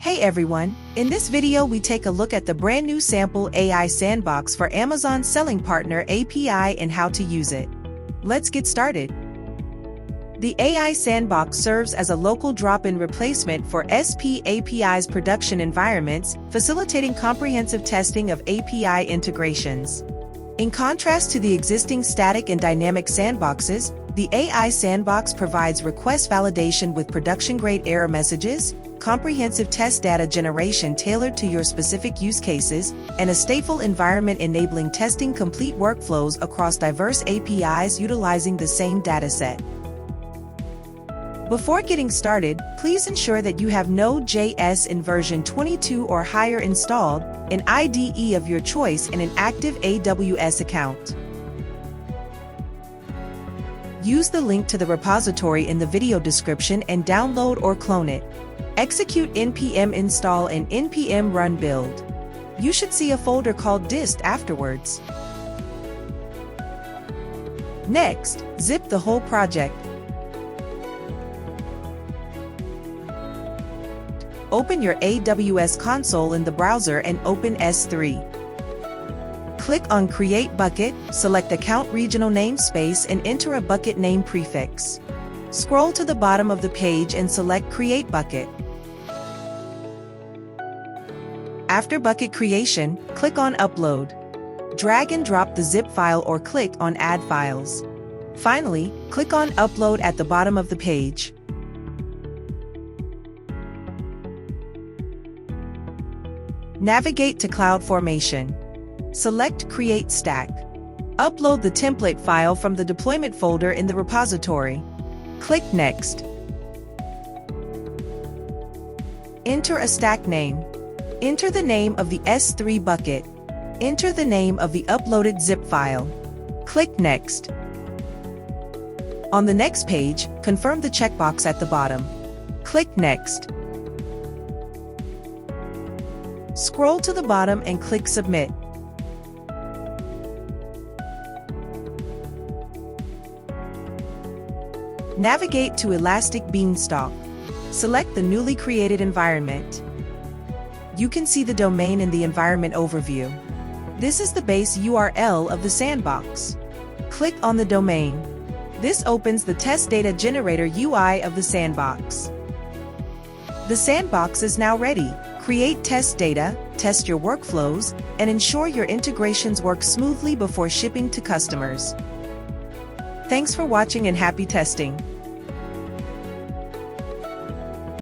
Hey everyone, in this video we take a look at the brand new Sample AI Sandbox for Amazon's selling partner API and how to use it. Let's get started. The AI Sandbox serves as a local drop-in replacement for SP API's production environments, facilitating comprehensive testing of API integrations. In contrast to the existing static and dynamic sandboxes, the AI Sandbox provides request validation with production-grade error messages, comprehensive test data generation tailored to your specific use cases, and a stateful environment enabling testing complete workflows across diverse APIs utilizing the same dataset. Before getting started, please ensure that you have Node.js in version 22 or higher installed, an IDE of your choice, and an active AWS account. Use the link to the repository in the video description and download or clone it. Execute npm install and npm run build. You should see a folder called dist afterwards. Next, zip the whole project. Open your AWS console in the browser and open S3. Click on Create Bucket, select Account Regional Namespace and enter a bucket name prefix. Scroll to the bottom of the page and select Create Bucket. After bucket creation, click on Upload. Drag and drop the zip file or click on Add Files. Finally, click on Upload at the bottom of the page. Navigate to CloudFormation. Select Create Stack. Upload the template file from the deployment folder in the repository. Click Next. Enter a stack name. Enter the name of the S3 bucket. Enter the name of the uploaded zip file. Click Next. On the next page, confirm the checkbox at the bottom. Click Next. Scroll to the bottom and click Submit. Navigate to Elastic Beanstalk. Select the newly created environment. You can see the domain in the environment overview. This is the base URL of the sandbox. Click on the domain. This opens the Test Data Generator UI of the sandbox. The sandbox is now ready. Create test data, test your workflows, and ensure your integrations work smoothly before shipping to customers. Thanks for watching and happy testing.